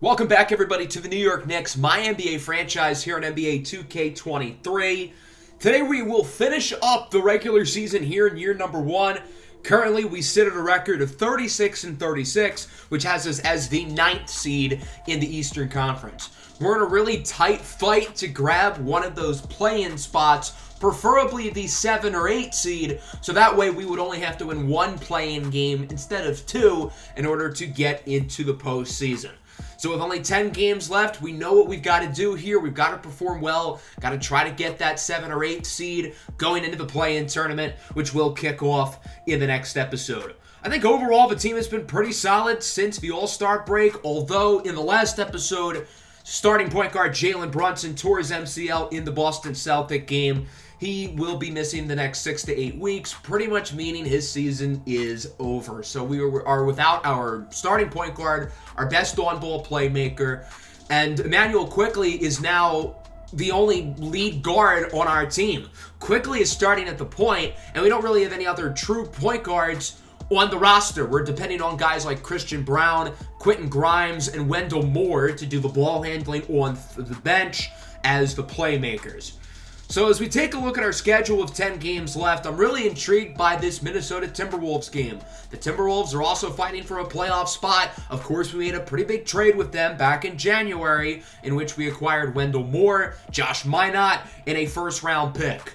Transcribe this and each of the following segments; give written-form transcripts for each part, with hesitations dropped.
Welcome back, everybody, to the New York Knicks, MyNBA franchise here on NBA 2K23. Today we will finish up the regular season here in year number one. Currently, we sit at a record of 36-36, which has us as the 9th seed in the Eastern Conference. We're in a really tight fight to grab one of those play-in spots, preferably the 7 or 8 seed, so that way we would only have to win one play-in game instead of 2 in order to get into the postseason. So with only 10 games left, we know what we've got to do here. We've got to perform well, got to try to get that 7 or 8 seed going into the play-in tournament, which will kick off in the next episode. I think overall the team has been pretty solid since the All-Star break, although in the last episode, starting point guard Jalen Brunson tore his MCL in the Boston Celtic game. He will be missing the next 6 to 8 weeks, pretty much meaning his season is over. So we are without our starting point guard, our best on-ball playmaker, and Emmanuel Quickley is now the only lead guard on our team. Quickley is starting at the point, and we don't really have any other true point guards on the roster. We're depending on guys like Christian Braun, Quentin Grimes, and Wendell Moore to do the ball handling on the bench as the playmakers. So as we take a look at our schedule of 10 games left, I'm really intrigued by this Minnesota Timberwolves game. The Timberwolves are also fighting for a playoff spot. Of course, we made a pretty big trade with them back in January, in which we acquired Wendell Moore, Josh Minott, and a first-round pick.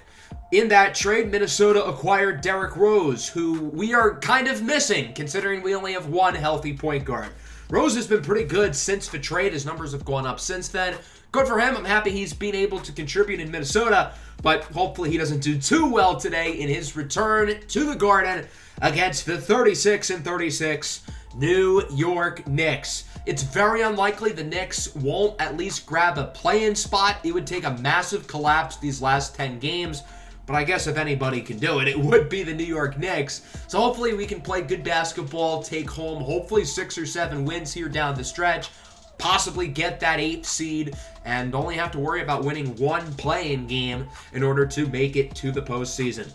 In that trade, Minnesota acquired Derrick Rose, who we are kind of missing, considering we only have one healthy point guard. Rose has been pretty good since the trade. His numbers have gone up since then. Good for him. I'm happy he's been able to contribute in Minnesota, but hopefully he doesn't do too well today in his return to the Garden against the 36-36 New York Knicks. It's very unlikely the Knicks won't at least grab a play-in spot. It would take a massive collapse these last 10 games. But I guess if anybody can do it, it would be the New York Knicks. So hopefully we can play good basketball, take home hopefully 6 or 7 wins here down the stretch, possibly get that 8th seed, and only have to worry about winning one play-in game in order to make it to the postseason.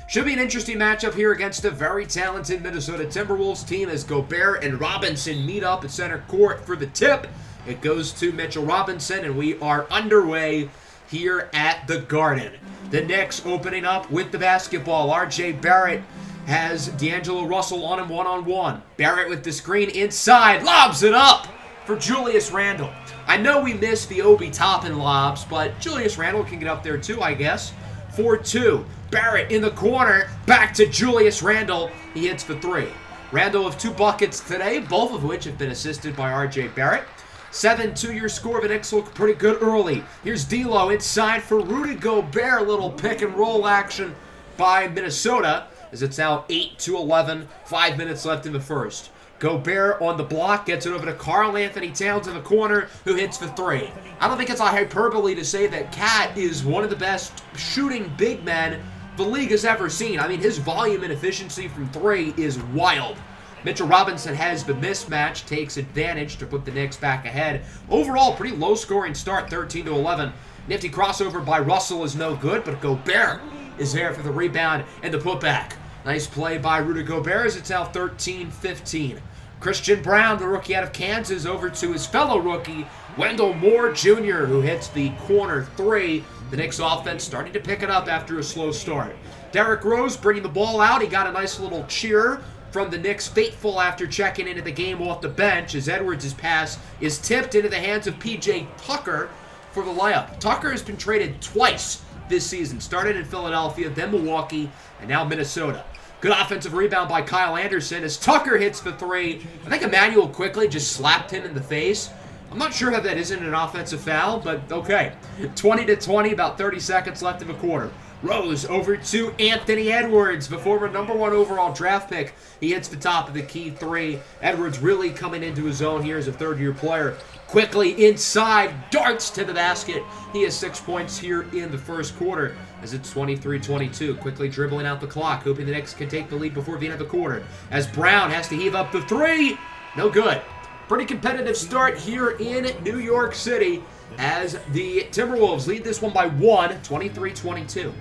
Should be an interesting matchup here against a very talented Minnesota Timberwolves team as Gobert and Robinson meet up at center court for the tip. It goes to Mitchell Robinson, and we are underway here at the Garden. The Knicks opening up with the basketball. R.J. Barrett has D'Angelo Russell on him one-on-one. Barrett with the screen inside, lobs it up for Julius Randle. I know we missed the Obi Toppin lobs, but Julius Randle can get up there too, I guess. 4-2. Barrett in the corner, back to Julius Randle. He hits the 3. Randle with 2 buckets today, both of which have been assisted by R.J. Barrett. 7-2 your score. The Knicks look pretty good early. Here's D'Lo inside for Rudy Gobert. A little pick and roll action by Minnesota as it's now 8-11. 5 minutes left in the first. Gobert on the block gets it over to Karl Anthony Towns in the corner, who hits the 3. I don't think it's a hyperbole to say that Cat is one of the best shooting big men the league has ever seen. I mean, his volume and efficiency from 3 is wild. Mitchell Robinson has the mismatch, takes advantage to put the Knicks back ahead. Overall, pretty low-scoring start, 13-11. Nifty crossover by Russell is no good, but Gobert is there for the rebound and the putback. Nice play by Rudy Gobert as it's now 13-15. Christian Braun, the rookie out of Kansas, over to his fellow rookie, Wendell Moore Jr., who hits the corner 3. The Knicks offense starting to pick it up after a slow start. Derrick Rose bringing the ball out. He got a nice little cheer from the Knicks faithful after checking into the game off the bench as Edwards' pass is tipped into the hands of P.J. Tucker for the layup. Tucker has been traded twice this season. Started in Philadelphia, then Milwaukee, and now Minnesota. Good offensive rebound by Kyle Anderson as Tucker hits the 3. I think Emmanuel Quickley just slapped him in the face. I'm not sure how that isn't an offensive foul, but okay. 20-20, about 30 seconds left in the quarter. Rose over to Anthony Edwards, the former number 1 overall draft pick. He hits the top of the key 3. Edwards really coming into his own here as a third-year player. Quickly inside, darts to the basket. He has 6 points here in the first quarter as it's 23-22. Quickly dribbling out the clock, hoping the Knicks can take the lead before the end of the quarter. As Brown has to heave up the 3. No good. Pretty competitive start here in New York City as the Timberwolves lead this one by 1, 23-22.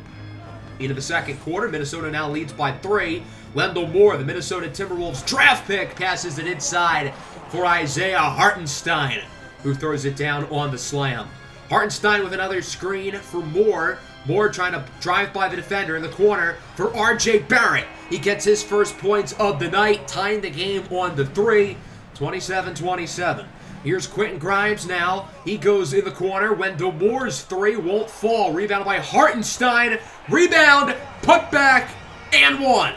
Into the second quarter, Minnesota now leads by 3. Wendell Moore, the Minnesota Timberwolves draft pick, passes it inside for Isaiah Hartenstein. who throws it down on the slam. Hartenstein with another screen for Moore. Moore trying to drive by the defender in the corner for R.J. Barrett. He gets his first points of the night, tying the game on the 3, 27-27. Here's Quentin Grimes now. He goes in the corner. Wendell Moore's 3 won't fall. Rebounded by Hartenstein. Rebound, put back, and 1.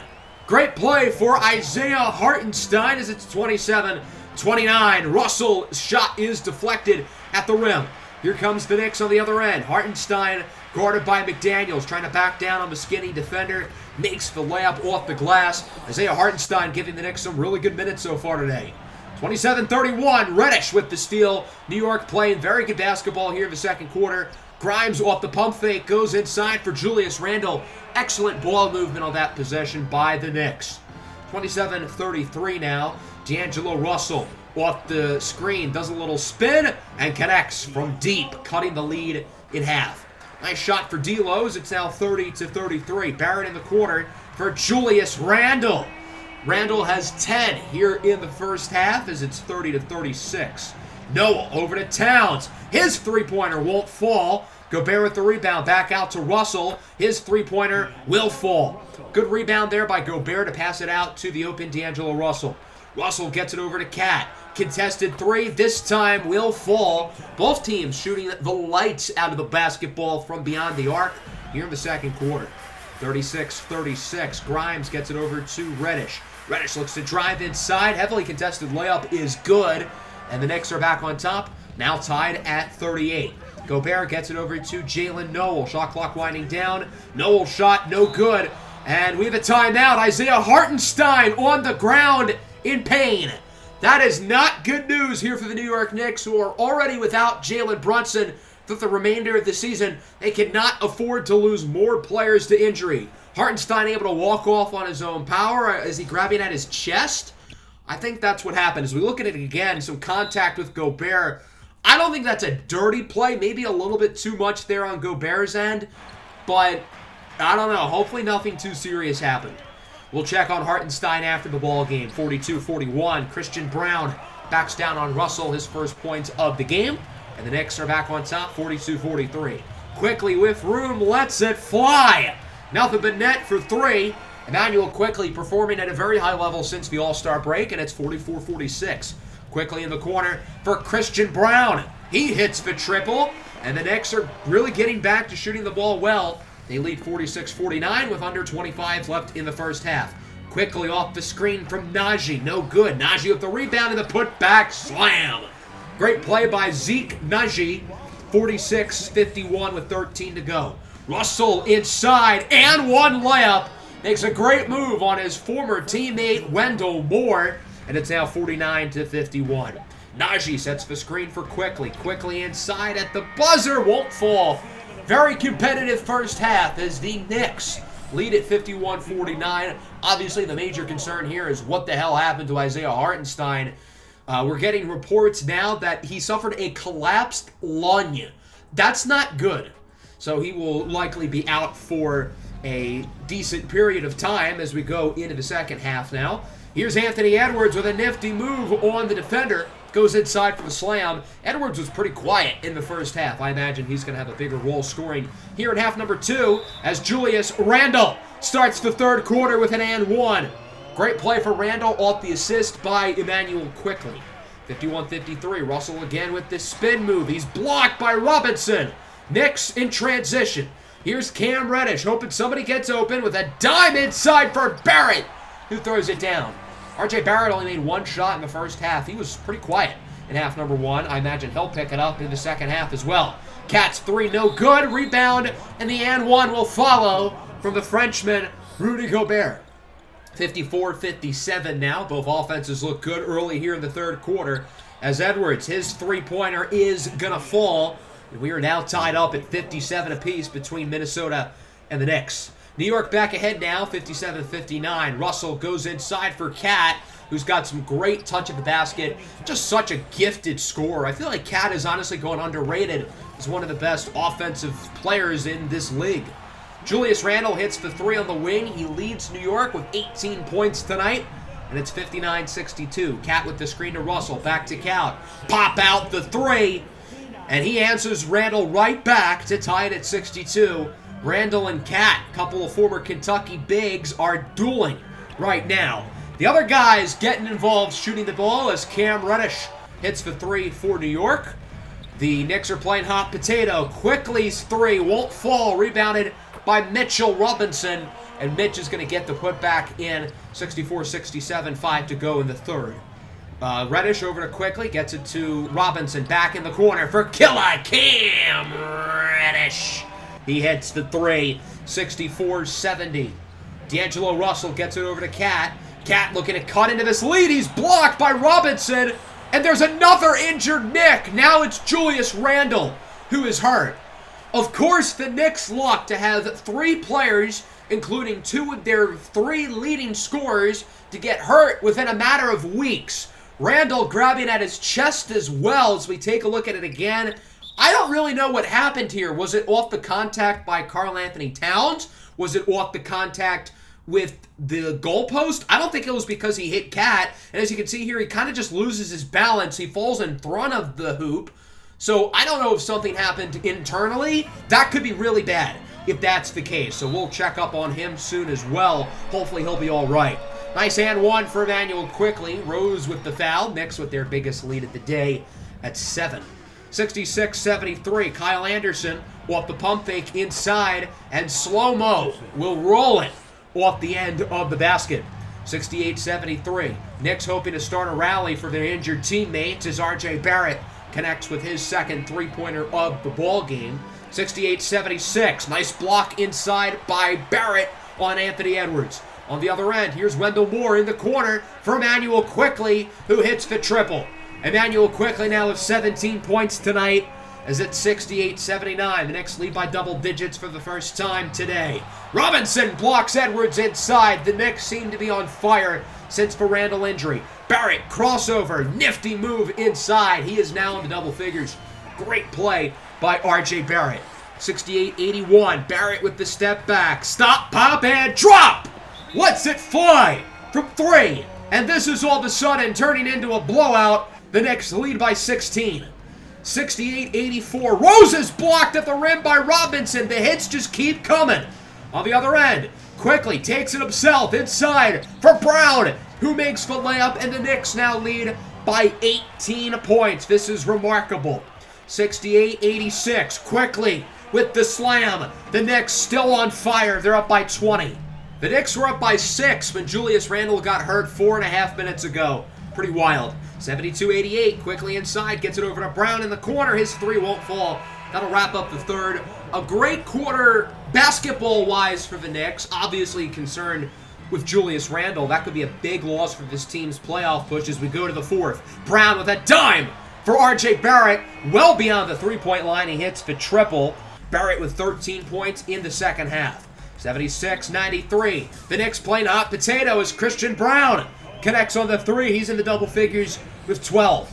Great play for Isaiah Hartenstein as it's 27-29. Russell's shot is deflected at the rim. Here comes the Knicks on the other end. Hartenstein guarded by McDaniels, trying to back down on the skinny defender. Makes the layup off the glass. Isaiah Hartenstein giving the Knicks some really good minutes so far today. 27-31, Reddish with the steal. New York playing very good basketball here in the second quarter. Grimes off the pump fake, goes inside for Julius Randle. Excellent ball movement on that possession by the Knicks. 27-33 now. D'Angelo Russell off the screen, does a little spin, and connects from deep, cutting the lead in half. Nice shot for D'Lo's. It's now 30-33. Barrett in the corner for Julius Randle. Randle has 10 here in the first half as it's 30-36. Noah over to Towns. His three-pointer won't fall. Gobert with the rebound. Back out to Russell. His three-pointer will fall. Good rebound there by Gobert to pass it out to the open D'Angelo Russell. Russell gets it over to Cat. Contested 3, this time will fall. Both teams shooting the lights out of the basketball from beyond the arc here in the second quarter. 36-36. Grimes gets it over to Reddish. Reddish looks to drive inside. Heavily contested layup is good. And the Knicks are back on top, now tied at 38. Gobert gets it over to Jalen Noel. Shot clock winding down. Noel shot no good. And we have a timeout. Isaiah Hartenstein on the ground in pain. That is not good news here for the New York Knicks, who are already without Jalen Brunson for the remainder of the season. They cannot afford to lose more players to injury. Hartenstein able to walk off on his own power. Is he grabbing at his chest? I think that's what happened. As we look at it again, some contact with Gobert. I don't think that's a dirty play. Maybe a little bit too much there on Gobert's end. But I don't know. Hopefully nothing too serious happened. We'll check on Hartenstein after the ball game. 42-41. Christian Brown backs down on Russell, his first points of the game. And the Knicks are back on top, 42-43. Quickly with room, lets it fly. Nothing but net for 3. Emmanuel Quickly performing at a very high level since the All-Star break, and it's 44-46. Quickly in the corner for Christian Brown. He hits the triple, and the Knicks are really getting back to shooting the ball well. They lead 46-49 with under 25 left in the first half. Quickly off the screen from Najee. No good. Najee with the rebound and the putback slam. Great play by Zeke Najee. 46-51 with 13 to go. Russell inside and one layup. Makes a great move on his former teammate Wendell Moore. And it's now 49-51. Najee sets the screen for Quickly. Quickly inside at the buzzer. Won't fall. Very competitive first half as the Knicks lead at 51-49. Obviously, the major concern here is what the hell happened to Isaiah Hartenstein. We're getting reports now that he suffered a collapsed lung. That's not good. So he will likely be out for a decent period of time as we go into the second half now. Here's Anthony Edwards with a nifty move on the defender. Goes inside for the slam. Edwards was pretty quiet in the first half. I imagine he's going to have a bigger role scoring here in half number 2 as Julius Randle starts the third quarter with an and 1. Great play for Randle off the assist by Emmanuel Quickly. 51-53. Russell again with this spin move. He's blocked by Robinson. Knicks in transition. Here's Cam Reddish hoping somebody gets open with a dime inside for Barrett, who throws it down. R.J. Barrett only made one shot in the first half. He was pretty quiet in half number 1. I imagine he'll pick it up in the second half as well. Cats 3, no good. Rebound, and the and 1 will follow from the Frenchman, Rudy Gobert. 54-57 now. Both offenses look good early here in the third quarter as Edwards, his three-pointer is going to fall. And we are now tied up at 57 apiece between Minnesota and the Knicks. New York back ahead now, 57-59. Russell goes inside for Cat, who's got some great touch at the basket. Just such a gifted scorer. I feel like Cat is honestly going underrated as one of the best offensive players in this league. Julius Randle hits the 3 on the wing. He leads New York with 18 points tonight. and it's 59-62. Cat with the screen to Russell, back to Cal. Pop out the three, and he answers Randall right back to tie it at 62. Randall and Cat, a couple of former Kentucky bigs, are dueling right now. The other guys getting involved shooting the ball as Cam Reddish hits the three for New York. The Knicks are playing hot potato. Quickly's three won't fall. Rebounded by Mitchell Robinson. And Mitch is going to get the putback in. 64-67, 5 to go in the third. Reddish over to Quickly. Gets it to Robinson. Back in the corner for Killer Cam Reddish. He hits the three. 64-70. D'Angelo Russell gets it over to Cat. Cat looking to cut into this lead. He's blocked by Robinson. And there's another injured Knick. Now it's Julius Randle who is hurt. Of course, the Knicks luck to have three players, including two of their three leading scorers, to get hurt within a matter of weeks. Randle grabbing at his chest as well as we take a look at it again. I don't really know what happened here. Was it off the contact by Karl Anthony Towns? Was it off the contact with the goalpost? I don't think it was because he hit Cat. And as you can see here, he kind of just loses his balance. He falls in front of the hoop. So I don't know if something happened internally. That could be really bad if that's the case. So we'll check up on him soon as well. Hopefully he'll be all right. Nice and one for Emmanuel Quickly. Rose with the foul. Knicks with their biggest lead of the day at 7. 66-73. Kyle Anderson off the pump fake inside. And slow-mo will roll it off the end of the basket. 68-73. Knicks hoping to start a rally for their injured teammates as R.J. Barrett connects with his second three-pointer of the ball game. 68-76. Nice block inside by Barrett on Anthony Edwards. On the other end, here's Wendell Moore in the corner for Emmanuel Quickly, who hits the triple. Emmanuel Quickly now with 17 points tonight, as it's 68-79. The Knicks lead by double digits for the first time today. Robinson blocks Edwards inside. The Knicks seem to be on fire since the Randall injury. Barrett crossover, nifty move inside. He is now in the double figures. Great play by R.J. Barrett. 68-81. Barrett with the step back. Stop, pop, and drop! Lets it fly from three. And this is all of a sudden turning into a blowout. The Knicks lead by 16. 68-84. Rose is blocked at the rim by Robinson. The hits just keep coming. On the other end, Quickly takes it himself inside for Brown, who makes the layup, and the Knicks now lead by 18 points. This is remarkable. 68-86. Quickly with the slam. The Knicks still on fire. They're up by 20. The Knicks were up by 6 when Julius Randle got hurt 4.5 minutes ago. Pretty wild. 72-88. Quickly inside. Gets it over to Brown in the corner. His three won't fall. That'll wrap up the third. A great quarter basketball-wise for the Knicks. Obviously concerned with Julius Randle. That could be a big loss for this team's playoff push as we go to the fourth. Brown with a dime for R.J. Barrett. Well beyond the three-point line. He hits the triple. Barrett with 13 points in the second half. 76-93. The Knicks playing hot potato as Christian Brown connects on the three. He's in the double figures with 12.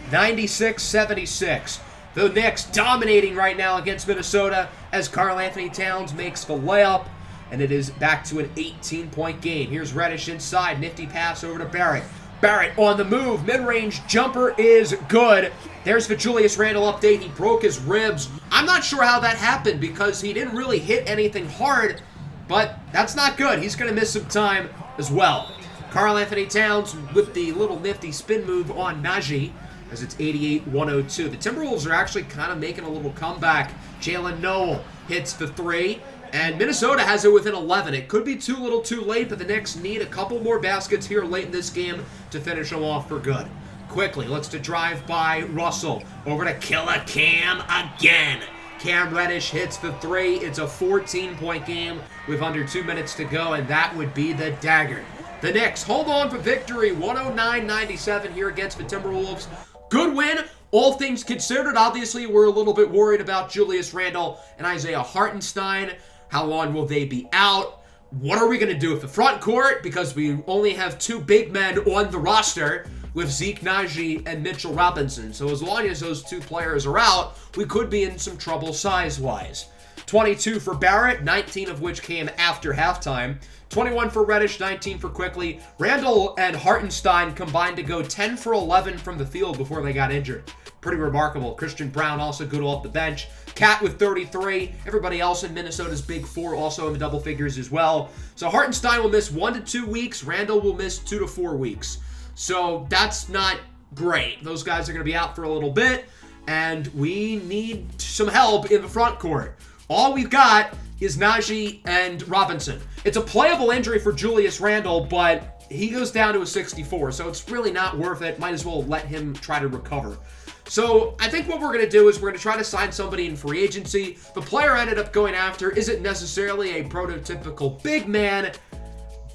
96-76. The Knicks dominating right now against Minnesota as Karl Anthony Towns makes the layup. And it is back to an 18-point game. Here's Reddish inside. Nifty pass over to Barrett. Barrett on the move. Mid-range jumper is good. There's the Julius Randle update. He broke his ribs. I'm not sure how that happened because he didn't really hit anything hard. But that's not good. He's going to miss some time as well. Karl Anthony Towns with the little nifty spin move on Najee as it's 88-102. The Timberwolves are actually kind of making a little comeback. Jalen Noel hits the three, and Minnesota has it within 11. It could be too little too late, but the Knicks need a couple more baskets here late in this game to finish them off for good. Quickly looks to drive by Russell. Over to Killer Cam again. Cam Reddish hits the three. It's a 14-point game with under 2 minutes to go, and that would be the dagger. The Knicks hold on for victory, 109-97 here against the Timberwolves. Good win, all things considered. Obviously, we're a little bit worried about Julius Randle and Isaiah Hartenstein. How long will they be out? What are we going to do with the front court? Because we only have two big men on the roster with Zeke Najee and Mitchell Robinson. So as long as those two players are out, we could be in some trouble size-wise. 22 for Barrett, 19 of which came after halftime. 21 for Reddish, 19 for Quickly. Randall and Hartenstein combined to go 10 for 11 from the field before they got injured. Pretty remarkable. Christian Brown also good off the bench. Cat with 33. Everybody else in Minnesota's big four also in the double figures as well. So Hartenstein will miss 1 to 2 weeks. Randall will miss 2 to 4 weeks. So that's not great. Those guys are going to be out for a little bit, and we need some help in the front court. All we've got is Najee and Robinson. It's a playable injury for Julius Randle, but he goes down to a 64, so it's really not worth it. Might as well let him try to recover. So I think what we're going to do is we're going to try to sign somebody in free agency. The player I ended up going after isn't necessarily a prototypical big man,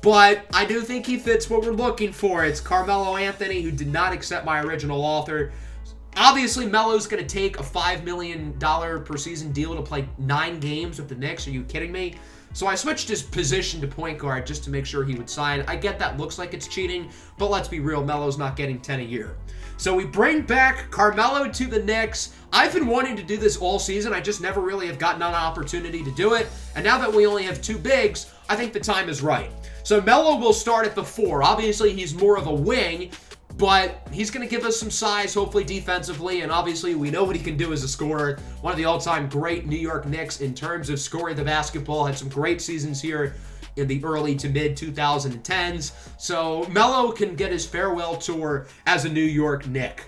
but I do think he fits what we're looking for. It's Carmelo Anthony, who did not accept my original offer. Obviously, Melo's going to take a $5 million per season deal to play 9 games with the Knicks. Are you kidding me? So I switched his position to point guard just to make sure he would sign. I get that looks like it's cheating, but let's be real, Melo's not getting 10 a year. So we bring back Carmelo to the Knicks. I've been wanting to do this all season. I just never really have gotten an opportunity to do it. And now that we only have 2 bigs, I think the time is right. So Melo will start at the 4. Obviously, he's more of a wing, but he's going to give us some size, hopefully defensively, and obviously we know what he can do as a scorer. One of the all-time great New York Knicks in terms of scoring the basketball. Had some great seasons here in the early to mid 2010s. So Melo can get his farewell tour as a New York Knick.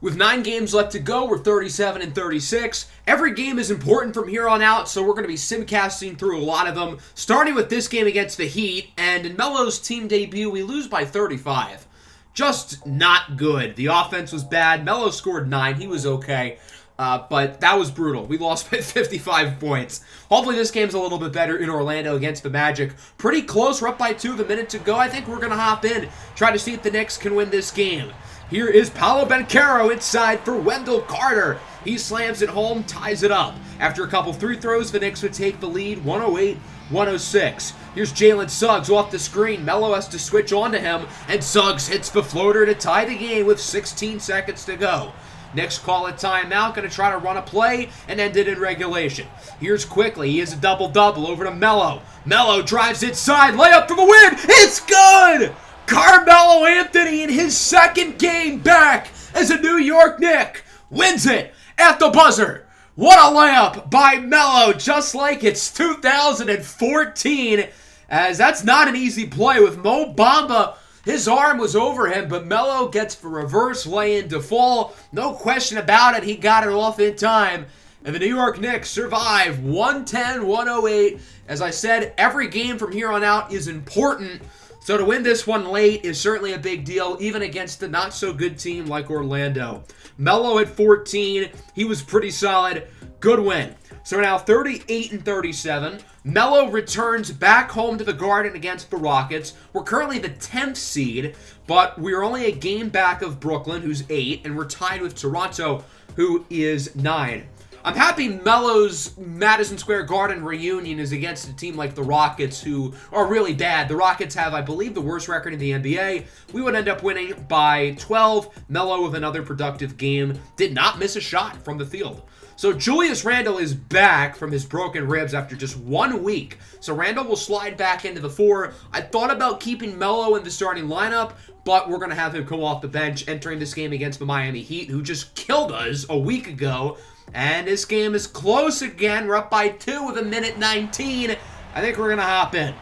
With 9 games left to go, we're 37 and 36. Every game is important from here on out, so we're going to be simcasting through a lot of them, starting with this game against the Heat. And in Melo's team debut, we lose by 35. Just not good. The offense was bad. Melo scored 9. He was okay. But that was brutal. We lost by 55 points. Hopefully this game's a little bit better in Orlando against the Magic. Pretty close. We're up by 2 with a minute to go. I think we're going to hop in, try to see if the Knicks can win this game. Here is Paolo Banchero inside for Wendell Carter. He slams it home, ties it up. After a couple free throws, the Knicks would take the lead, 108-106. Here's Jalen Suggs off the screen. Melo has to switch on to him, and Suggs hits the floater to tie the game with 16 seconds to go. Knicks call a timeout, going to try to run a play and end it in regulation. Here's Quickly. He has a double-double over to Melo. Melo drives inside, layup for the win. It's good! Carmelo Anthony in his second game back as a New York Knick wins it at the buzzer. What a layup by Melo, just like it's 2014, as that's not an easy play with Mo Bamba. His arm was over him, but Melo gets the reverse lay-in to fall. No question about it, he got it off in time. And the New York Knicks survive 110-108. As I said, every game from here on out is important. So to win this one late is certainly a big deal, even against a not-so-good team like Orlando. Melo at 14. He was pretty solid. Good win. So we're now 38 and 37. Melo returns back home to the Garden against the Rockets. We're currently the 10th seed, but we're only a game back of Brooklyn, who's 8, and we're tied with Toronto, who is 9. I'm happy Melo's Madison Square Garden reunion is against a team like the Rockets, who are really bad. The Rockets have, I believe, the worst record in the NBA. We would end up winning by 12. Melo with another productive game. Did not miss a shot from the field. So Julius Randle is back from his broken ribs after just 1 week. So Randle will slide back into the 4. I thought about keeping Melo in the starting lineup, but we're going to have him come off the bench entering this game against the Miami Heat, who just killed us a week ago. And this game is close again. We're up by 2 with a minute 19. I think we're going to hop in.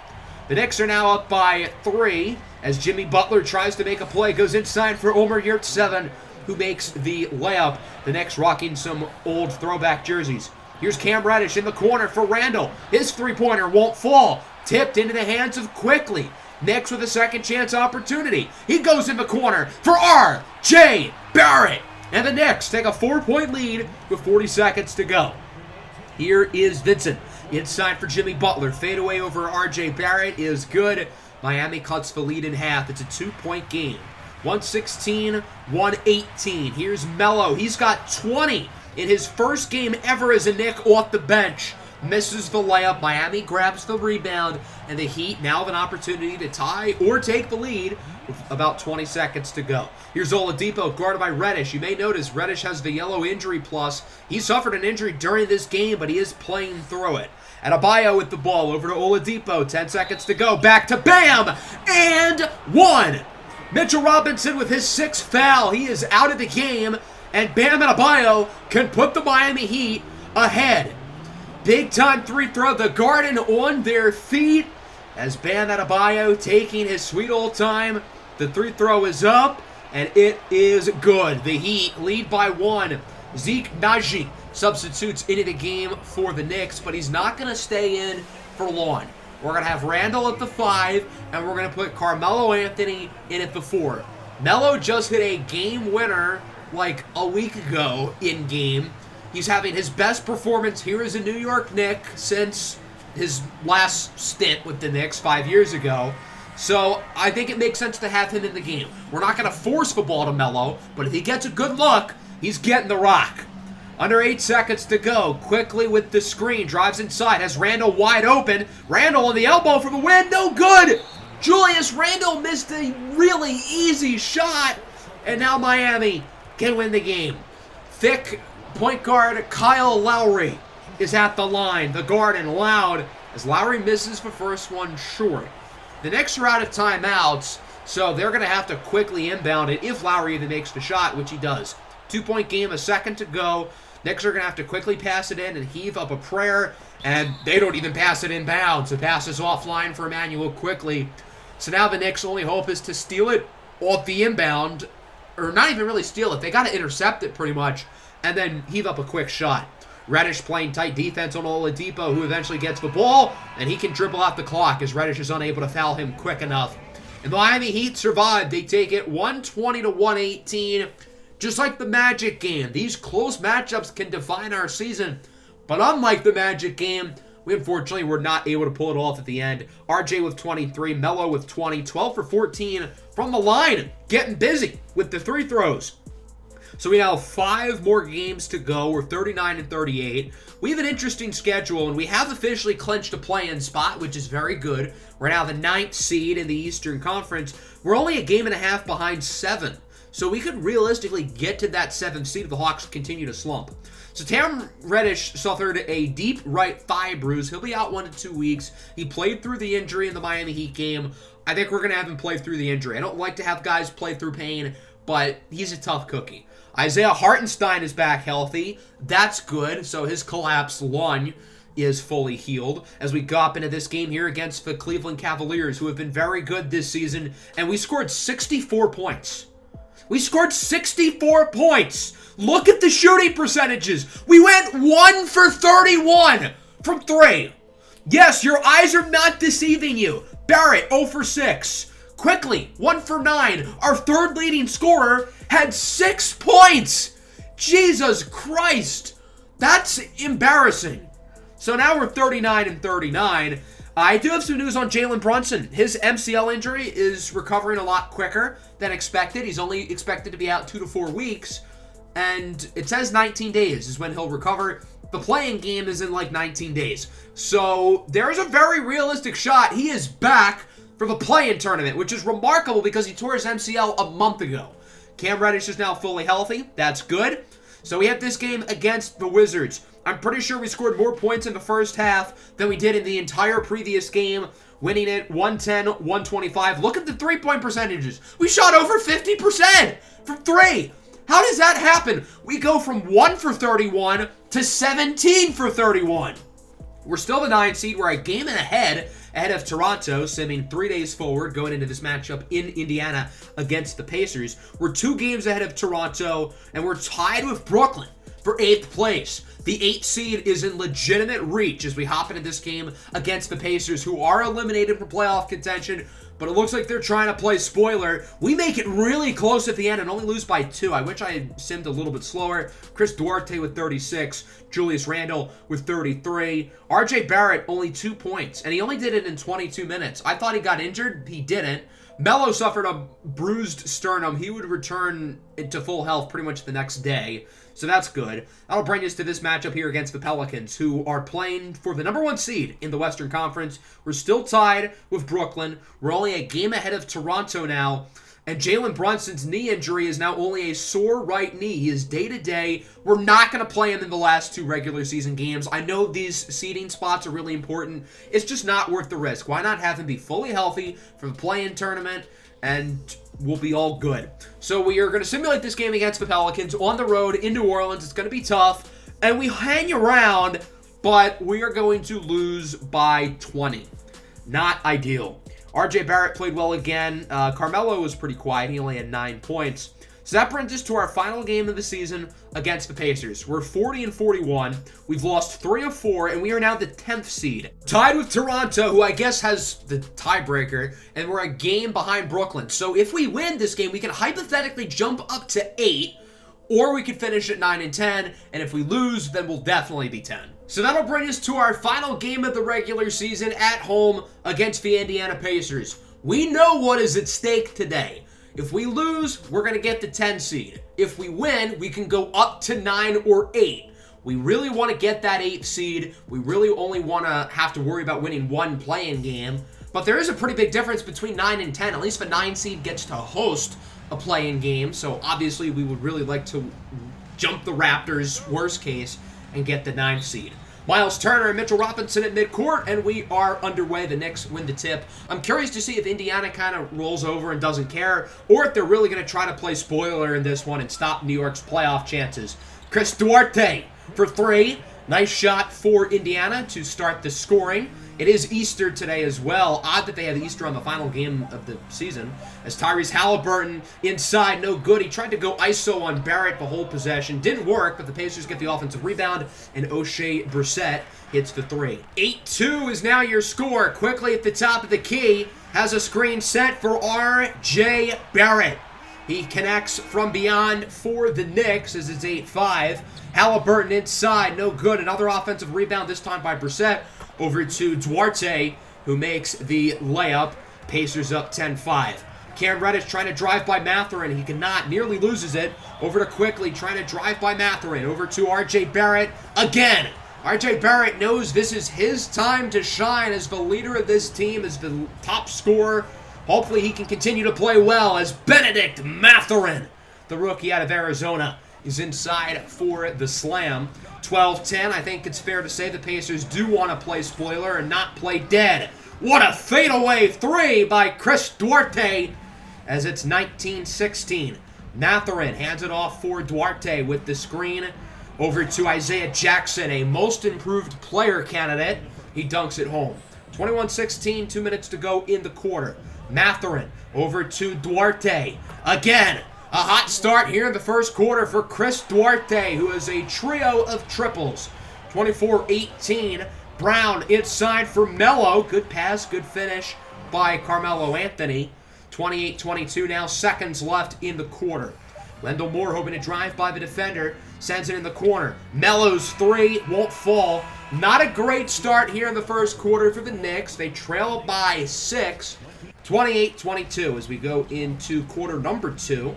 The Knicks are now up by 3 as Jimmy Butler tries to make a play. Goes inside for Omer Yurtseven, who makes the layup. The Knicks rocking some old throwback jerseys. Here's Cam Reddish in the corner for Randle. His three-pointer won't fall. Tipped into the hands of Quickly. Knicks with a second chance opportunity. He goes in the corner for R.J. Barrett. And the Knicks take a 4-point lead with 40 seconds to go. Here is Vincent inside for Jimmy Butler. Fadeaway over R.J. Barrett is good. Miami cuts the lead in half. It's a 2-point game. 116-118. Here's Melo. He's got 20 in his first game ever as a Knick off the bench. misses the layup. Miami grabs the rebound, and the Heat now have an opportunity to tie or take the lead with about 20 seconds to go. Here's Oladipo guarded by Reddish. You may notice Reddish has the yellow injury plus. He suffered an injury during this game, but he is playing through it. Adebayo with the ball over to Oladipo. 10 seconds to go. Back to Bam! And one! Mitchell Robinson with his 6th foul. He is out of the game, and Bam Adebayo can put the Miami Heat ahead. Big time 3-throw. The Garden on their feet as Bam Adebayo taking his sweet old time. The 3-throw is up, and it is good. The Heat lead by 1. Zeke Naji substitutes into the game for the Knicks, but he's not going to stay in for long. We're going to have Randall at the 5, and we're going to put Carmelo Anthony in at the 4. Melo just hit a game winner like a week ago in game. He's having his best performance here as a New York Knick since his last stint with the Knicks 5 years ago. So I think it makes sense to have him in the game. We're not going to force the ball to Melo, but if he gets a good look, he's getting the rock. Under 8 seconds to go. Quickly with the screen. Drives inside. Has Randall wide open. Randall on the elbow for the win. No good. Julius Randle missed a really easy shot. And now Miami can win the game. Thick point guard Kyle Lowry is at the line. The Garden loud as Lowry misses the first one short. The Knicks are out of timeouts, so they're going to have to quickly inbound it if Lowry even makes the shot, which he does. 2-point game, a second to go. Knicks are going to have to quickly pass it in and heave up a prayer, and they don't even pass it inbounds. It passes offline for Emmanuel quickly. So now the Knicks' only hope is to steal it off the inbound, or not even really steal it. They got to intercept it pretty much, and then heave up a quick shot. Reddish playing tight defense on Oladipo, who eventually gets the ball, and he can dribble out the clock as Reddish is unable to foul him quick enough. And the Miami Heat survive. They take it 120-118. Just like the Magic game, these close matchups can define our season. But unlike the Magic game, we unfortunately were not able to pull it off at the end. RJ with 23, Melo with 20, 12 for 14 from the line. Getting busy with the 3 throws. So we now have 5 more games to go. We're 39-38. We have an interesting schedule, and we have officially clinched a play-in spot, which is very good. We're now the 9th seed in the Eastern Conference. We're only a game and a half behind 7. So we could realistically get to that 7th seed if the Hawks continue to slump. So Cam Reddish suffered a deep right thigh bruise. He'll be out 1 to 2 weeks. He played through the injury in the Miami Heat game. I think we're going to have him play through the injury. I don't like to have guys play through pain, but he's a tough cookie. Isaiah Hartenstein is back healthy. That's good. So his collapsed lung is fully healed as we go up into this game here against the Cleveland Cavaliers, who have been very good this season. And we scored 64 points. We scored 64 points. Look at the shooting percentages. We went 1 for 31 from 3. Yes, your eyes are not deceiving you. Barrett, 0 for 6. Quickly, 1 for 9. Our third leading scorer had 6 points. Jesus Christ. That's embarrassing. So now we're 39-39. I do have some news on Jalen Brunson. His MCL injury is recovering a lot quicker than expected. He's only expected to be out 2 to 4 weeks. And it says 19 days is when he'll recover. The playing game is in like 19 days. So there's a very realistic shot. He is back for the play-in tournament, which is remarkable because he tore his MCL a month ago. Cam Reddish is now fully healthy. That's good. So we have this game against the Wizards. I'm pretty sure we scored more points in the first half than we did in the entire previous game, winning it 110-125. Look at the three-point percentages. We shot over 50% from 3. How does that happen? We go from 1 for 31 to 17 for 31. We're still the 9th seed. We're a game and ahead of Toronto, simming 3 days forward going into this matchup in Indiana against the Pacers. We're 2 games ahead of Toronto, and we're tied with Brooklyn for 8th place. The 8th seed is in legitimate reach as we hop into this game against the Pacers, who are eliminated from playoff contention, but it looks like they're trying to play spoiler. We make it really close at the end and only lose by 2. I wish I had simmed a little bit slower. Chris Duarte with 36, Julius Randle with 33. RJ Barrett only 2 points, and he only did it in 22 minutes. I thought he got injured. He didn't, Melo suffered a bruised sternum. He would return to full health pretty much the next day, so that's good. That'll bring us to this matchup here against the Pelicans, who are playing for the number 1 seed in the Western Conference. We're still tied with Brooklyn. We're only a game ahead of Toronto now. And Jalen Brunson's knee injury is now only a sore right knee. He is day-to-day. We're not going to play him in the last 2 regular season games. I know these seeding spots are really important. It's just not worth the risk. Why not have him be fully healthy for the play-in tournament, and we'll be all good. So we are going to simulate this game against the Pelicans on the road in New Orleans. It's going to be tough, and we hang around, but we are going to lose by 20. Not ideal. RJ Barrett played well again. Carmelo was pretty quiet. He only had 9 points. So that brings us to our final game of the season against the Pacers. We're 40-41. We've lost 3 of 4, and we are now the 10th seed. Tied with Toronto, who I guess has the tiebreaker, and we're a game behind Brooklyn. So if we win this game, we can hypothetically jump up to 8, or we could finish at 9 and 10, and if we lose, then we'll definitely be 10. So that'll bring us to our final game of the regular season at home against the Indiana Pacers. We know what is at stake today. If we lose, we're going to get the 10 seed. If we win, we can go up to 9 or 8. We really want to get that 8th seed. We really only want to have to worry about winning 1 play-in game. But there is a pretty big difference between 9 and 10. At least the 9 seed gets to host a play-in game. So obviously we would really like to jump the Raptors, worst case, and get the 9th seed. Miles Turner and Mitchell Robinson at midcourt, and we are underway. The Knicks win the tip. I'm curious to see if Indiana kind of rolls over and doesn't care, or if they're really going to try to play spoiler in this one and stop New York's playoff chances. Chris Duarte for 3. Nice shot for Indiana to start the scoring. It is Easter today as well. Odd that they have Easter on the final game of the season. As Tyrese Halliburton inside, no good. He tried to go ISO on Barrett the whole possession. Didn't work, but the Pacers get the offensive rebound, and O'Shea Brissett hits the 3. 8-2 is now your score. Quickly at the top of the key, has a screen set for R.J. Barrett. He connects from beyond for the Knicks as it's 8-5. Halliburton inside, no good. Another offensive rebound, this time by Brissett. Over to Duarte, who makes the layup. Pacers up 10-5. Cam Reddish trying to drive by Mathurin. He cannot, nearly loses it. Over to Quickly, trying to drive by Mathurin. Over to R.J. Barrett again. R.J. Barrett knows this is his time to shine as the leader of this team, as the top scorer. Hopefully he can continue to play well as Benedict Mathurin, the rookie out of Arizona, is inside for the slam. 12-10, I think it's fair to say the Pacers do want to play spoiler and not play dead. What a fadeaway 3 by Chris Duarte as it's 19-16. Mathurin hands it off for Duarte with the screen over to Isaiah Jackson, a most improved player candidate. He dunks it home. 21-16, 2 minutes to go in the quarter. Mathurin over to Duarte. Again, a hot start here in the first quarter for Chris Duarte, who is a trio of triples. 24-18. Brown inside for Melo. Good pass, good finish by Carmelo Anthony. 28-22 now, seconds left in the quarter. Wendell Moore hoping to drive by the defender. Sends it in the corner. Melo's 3 won't fall. Not a great start here in the first quarter for the Knicks. They trail by 6. 28-22 as we go into quarter number 2.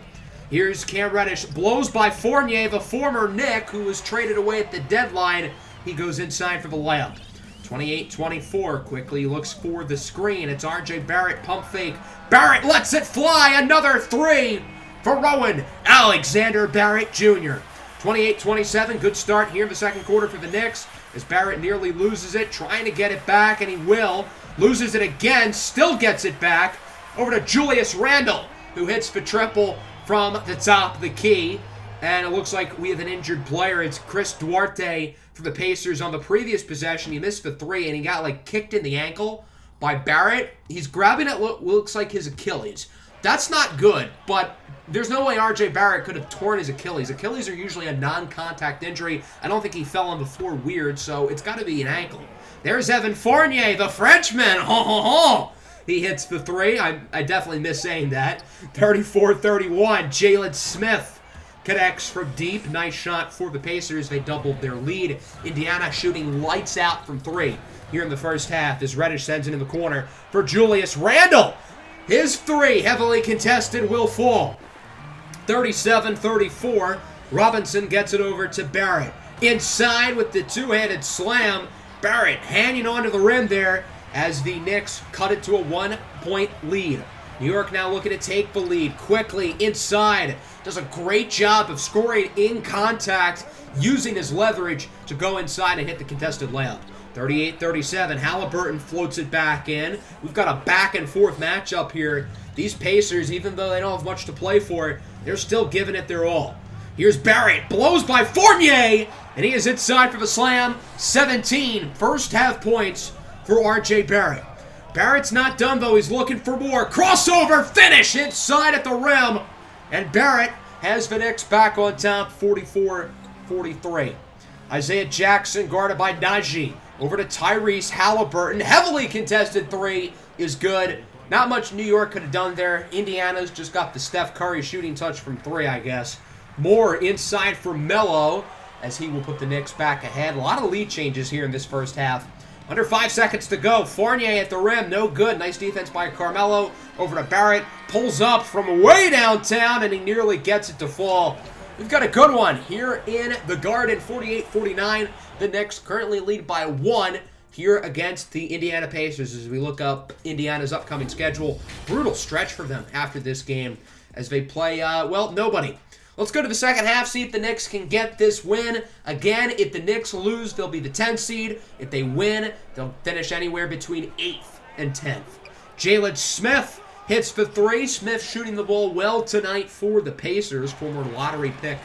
Here's Cam Reddish. Blows by Fournier, the former Knick, who was traded away at the deadline. He goes inside for the layup. 28-24. Quickly looks for the screen. It's R.J. Barrett. Pump fake. Barrett lets it fly. Another 3 for Rowan Alexander Barrett Jr. 28-27. Good start here in the second quarter for the Knicks as Barrett nearly loses it. Trying to get it back, and he will. Loses it again. Still gets it back. Over to Julius Randle, who hits the triple from the top of the key. And it looks like we have an injured player. It's Chris Duarte for the Pacers on the previous possession. He missed the 3, and he got, like, kicked in the ankle by Barrett. He's grabbing at what looks like his Achilles. That's not good, but there's no way R.J. Barrett could have torn his Achilles. Achilles are usually a non-contact injury. I don't think he fell on the floor weird, so it's got to be an ankle. There's Evan Fournier, the Frenchman. Ho, ho, ho. He hits the 3. I definitely miss saying that. 34-31. Jalen Smith connects from deep. Nice shot for the Pacers. They doubled their lead. Indiana shooting lights out from 3 here in the first half as Reddish sends it in the corner for Julius Randle. His three, heavily contested, will fall. 37-34. Robinson gets it over to Barrett. Inside with the two-handed slam. Barrett hanging onto the rim there as the Knicks cut it to a 1-point lead. New York now looking to take the lead quickly inside. Does a great job of scoring in contact, using his leverage to go inside and hit the contested layup. 38-37, Halliburton floats it back in. We've got a back-and-forth matchup here. These Pacers, even though they don't have much to play for, they're still giving it their all. Here's Barrett, blows by Fournier, and he is inside for the slam. 17 first-half points for R.J. Barrett. Barrett's not done, though. He's looking for more. Crossover finish inside at the rim, and Barrett has the Knicks back on top, 44-43. Isaiah Jackson guarded by Najee. Over to Tyrese Halliburton. Heavily contested three is good. Not much New York could have done there. Indiana's just got the Steph Curry shooting touch from three, I guess. More inside for Melo as he will put the Knicks back ahead. A lot of lead changes here in this first half. Under 5 seconds to go. Fournier at the rim. No good. Nice defense by Carmelo. Over to Barrett. Pulls up from way downtown, and he nearly gets it to fall. We've got a good one here in the Garden. 48-49. The Knicks currently lead by 1 here against the Indiana Pacers as we look up Indiana's upcoming schedule. Brutal stretch for them after this game as they play, well, nobody. Let's go to the second half, see if the Knicks can get this win. Again, if the Knicks lose, they'll be the 10th seed. If they win, they'll finish anywhere between 8th and 10th. Jalen Smith hits the three. Smith shooting the ball well tonight for the Pacers. Former lottery pick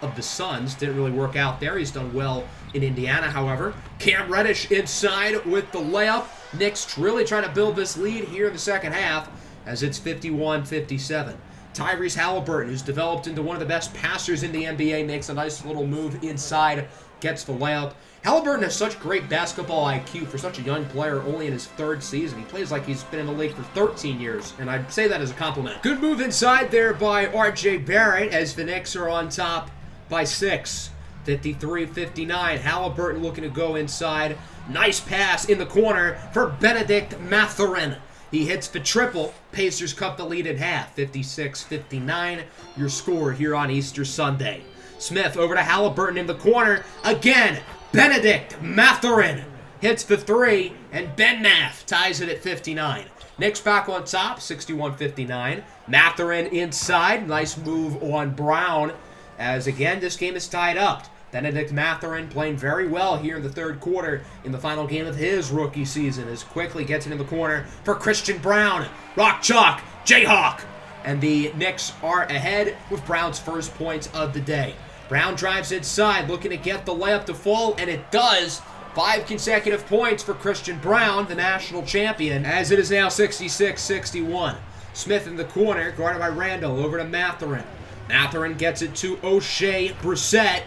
of the Suns. Didn't really work out there. He's done well in Indiana, however. Cam Reddish inside with the layup. Knicks really trying to build this lead here in the second half as it's 51-57. Tyrese Halliburton, who's developed into one of the best passers in the NBA, makes a nice little move inside, gets the layup. Halliburton has such great basketball IQ for such a young player, only in his 3rd season. He plays like he's been in the league for 13 years, and I'd say that as a compliment. Good move inside there by R.J. Barrett as the Knicks are on top by 6. 53-59. Halliburton looking to go inside. Nice pass in the corner for Benedict Mathurin. He hits the triple. Pacers cut the lead in half. 56-59, your score here on Easter Sunday. Smith over to Halliburton in the corner. Again, Benedict Mathurin hits the three, and Ben Math ties it at 59. Knicks back on top, 61-59. Mathurin inside. Nice move on Brown, as again, this game is tied up. Benedict Mathurin playing very well here in the 3rd quarter in the final game of his rookie season as quickly gets it in the corner for Christian Brown. Rock chalk, Jayhawk. And the Knicks are ahead with Brown's first points of the day. Brown drives inside, looking to get the layup to fall, and it does. 5 consecutive points for Christian Brown, the national champion, as it is now 66-61. Smith in the corner, guarded by Randall, over to Mathurin. Mathurin gets it to O'Shea Brissett.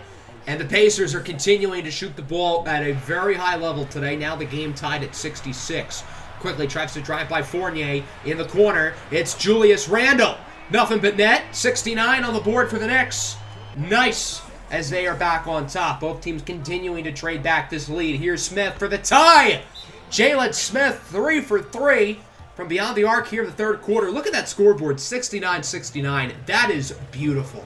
And the Pacers are continuing to shoot the ball at a very high level today. Now the game tied at 66. Quickly tries to drive by Fournier in the corner. It's Julius Randle. Nothing but net. 69 on the board for the Knicks. Nice as they are back on top. Both teams continuing to trade back this lead. Here's Smith for the tie. Jalen Smith 3 for 3 from beyond the arc here in the 3rd quarter. Look at that scoreboard, 69-69. That is beautiful.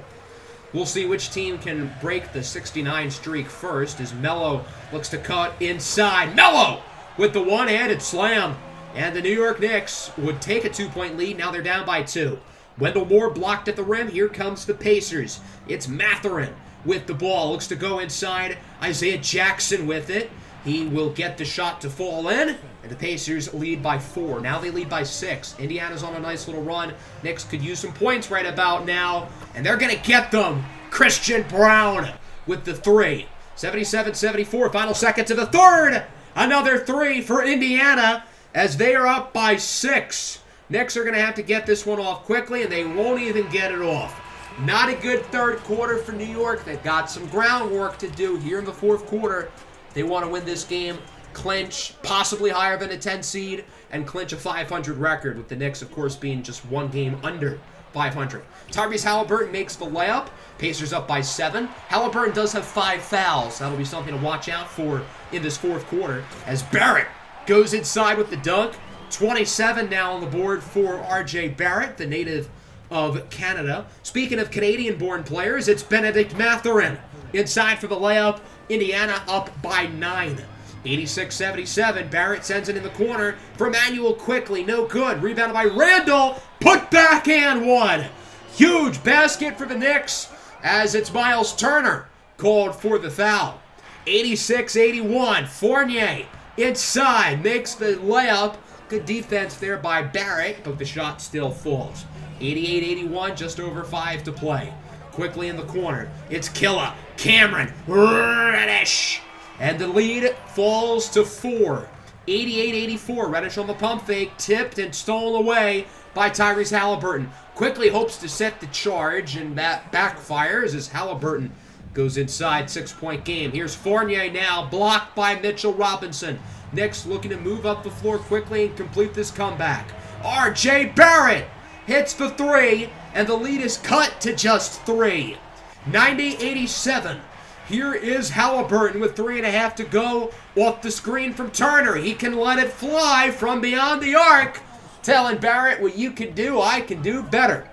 We'll see which team can break the 69 streak first as Melo looks to cut inside. Melo with the one-handed slam. And the New York Knicks would take a 2-point lead. Now they're down by 2. Wendell Moore blocked at the rim. Here comes the Pacers. It's Mathurin with the ball. Looks to go inside. Isaiah Jackson with it. He will get the shot to fall in. And the Pacers lead by 4. Now they lead by 6. Indiana's on a nice little run. Knicks could use some points right about now. And they're going to get them. Christian Brown with the 3. 77-74. Final seconds of the 3rd. Another 3 for Indiana as they are up by 6. Knicks are going to have to get this one off quickly, and they won't even get it off. Not a good 3rd quarter for New York. They've got some groundwork to do here in the 4th quarter. They want to win this game, clinch possibly higher than a 10 seed, and clinch a 500 record, with the Knicks, of course, being just 1 game under 500. Tyrese Halliburton makes the layup. Pacers up by 7. Halliburton does have 5 fouls. That'll be something to watch out for in this 4th quarter as Barrett goes inside with the dunk. 27 now on the board for R.J. Barrett, the native of Canada. Speaking of Canadian-born players, it's Benedict Mathurin inside for the layup. Indiana up by 9. 86-77. Barrett sends it in the corner for Emmanuel quickly. No good. Rebounded by Randall. Put back and one. Huge basket for the Knicks as it's Miles Turner called for the foul. 86-81. Fournier inside makes the layup. Good defense there by Barrett, but the shot still falls. 88-81, just over 5 to play. Quickly in the corner, it's Killa, Cameron, Reddish. And the lead falls to 4. 88-84, Reddish on the pump fake, tipped and stolen away by Tyrese Halliburton. Quickly hopes to set the charge, and that backfires as Halliburton goes inside. 6-point game. Here's Fournier now, blocked by Mitchell Robinson. Knicks looking to move up the floor quickly and complete this comeback. R.J. Barrett hits the 3, and the lead is cut to just 3. 90-87. Here is Halliburton with 3.5 to go off the screen from Turner. He can let it fly from beyond the arc, telling Barrett, what you can do, I can do better.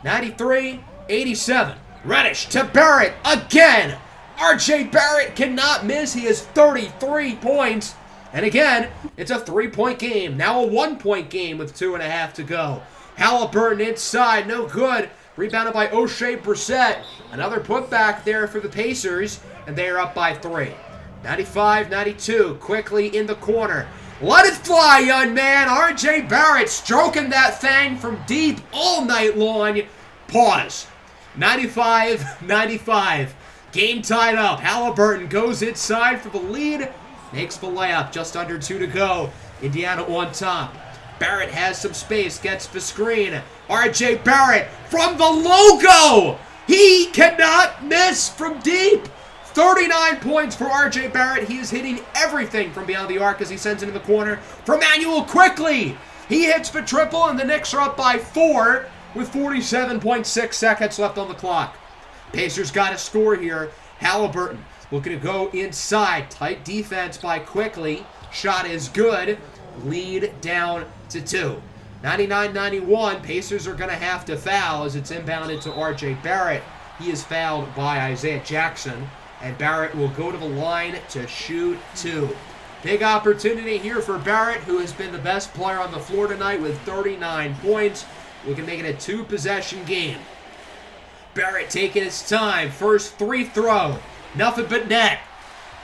93-87. Reddish to Barrett again. R.J. Barrett cannot miss. He has 33 points. And again, it's a 3-point game. Now a 1-point game with 2.5 to go. Halliburton inside, no good. Rebounded by O'Shea Brissett. Another putback there for the Pacers, and they are up by 3. 95-92, quickly in the corner. Let it fly, young man. R.J. Barrett stroking that thing from deep all night long. Pause. 95-95. Game tied up. Halliburton goes inside for the lead. Makes the layup, just under 2 to go. Indiana on top. Barrett has some space, gets the screen. R.J. Barrett from the logo! He cannot miss from deep! 39 points for R.J. Barrett. He is hitting everything from beyond the arc as he sends it in the corner for Emmanuel quickly. He hits the triple, and the Knicks are up by 4 with 47.6 seconds left on the clock. Pacers got to score here. Halliburton looking to go inside. Tight defense by Quickly. Shot is good. Lead down to 2. 99-91. Pacers are going to have to foul as it's inbounded to R.J. Barrett. He is fouled by Isaiah Jackson. And Barrett will go to the line to shoot 2. Big opportunity here for Barrett, who has been the best player on the floor tonight with 39 points. We can make it a 2-possession game. Barrett taking his time. First free throw. Nothing but net.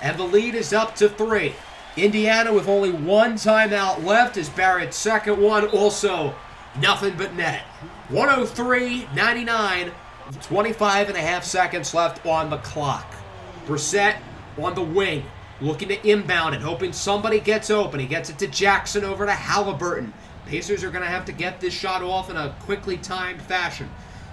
And the lead is up to 3. Indiana with only 1 timeout left as Barrett's second one. Also, nothing but net. 103-99. 25.5 seconds left on the clock. Brissett on the wing. Looking to inbound it. Hoping somebody gets open. He gets it to Jackson over to Halliburton. Pacers are going to have to get this shot off in a quickly timed fashion.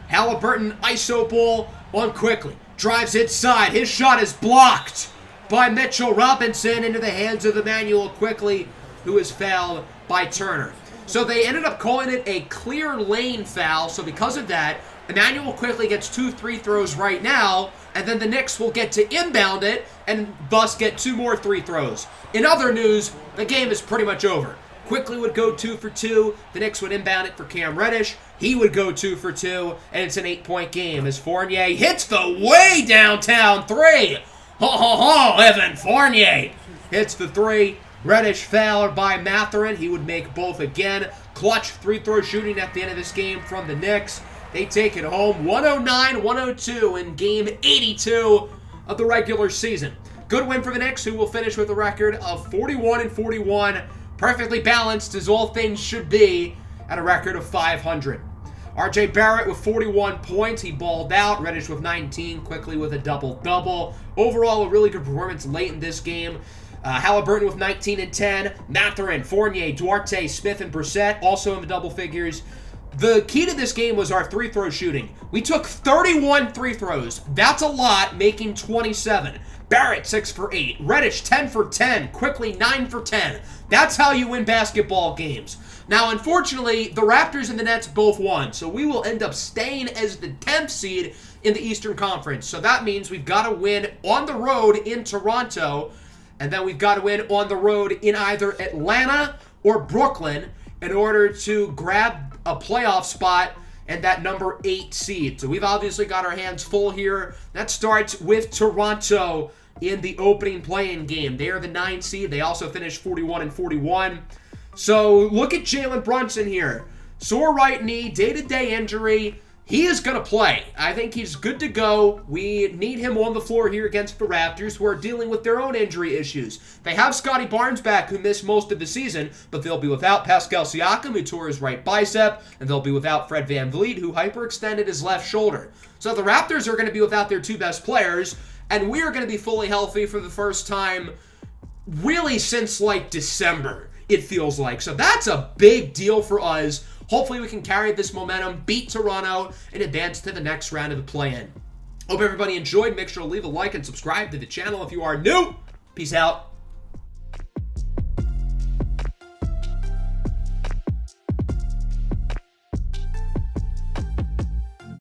Halliburton iso ball on Quickly. Drives inside. His shot is blocked by Mitchell Robinson into the hands of Emmanuel Quickly, who is fouled by Turner. So they ended up calling it a clear lane foul. So because of that, Emmanuel Quickly gets 2 free throws right now, and then the Knicks will get to inbound it and thus get 2 more free throws. In other news, the game is pretty much over. Quickly would go 2 for 2. The Knicks would inbound it for Cam Reddish. He would go 2 for 2, and it's an 8-point game as Fournier hits the way downtown 3. Evan Fournier hits the 3. Reddish fouled by Mathurin. He would make both again. Clutch free throw shooting at the end of this game from the Knicks. They take it home 109-102 in game 82 of the regular season. Good win for the Knicks, who will finish with a record of 41-41. Perfectly balanced as all things should be at a record of 500. R.J. Barrett with 41 points. He balled out. Reddish with 19. Quickly with a double-double. Overall, a really good performance late in this game. Halliburton with 19 and 10. Mathurin, Fournier, Duarte, Smith, and Brissett also in the double figures. The key to this game was our free throw shooting. We took 31 free throws. That's a lot, making 27. Barrett, 6 for 8. Reddish, 10 for 10. Quickly, 9 for 10. That's how you win basketball games. Now, unfortunately, the Raptors and the Nets both won, so we will end up staying as the 10th seed in the Eastern Conference. So that means we've got to win on the road in Toronto, and then we've got to win on the road in either Atlanta or Brooklyn. in order to grab a playoff spot and that number 8 seed. So we've obviously got our hands full here. That starts with Toronto in the opening play-in game. They are the 9 seed. They also finished 41-41. So look at Jalen Brunson here. Sore right knee, day-to-day injury. He is going to play. I think he's good to go. We need him on the floor here against the Raptors, who are dealing with their own injury issues. They have Scotty Barnes back, who missed most of the season, but they'll be without Pascal Siakam, who tore his right bicep, and they'll be without Fred VanVleet, who hyperextended his left shoulder. So the Raptors are going to be without their 2 best players, and we are going to be fully healthy for the first time really since like December, it feels like. So that's a big deal for us. Hopefully we can carry this momentum, beat Toronto, and advance to the next round of the play-in. Hope everybody enjoyed. Make sure to leave a like and subscribe to the channel if you are new. Peace out.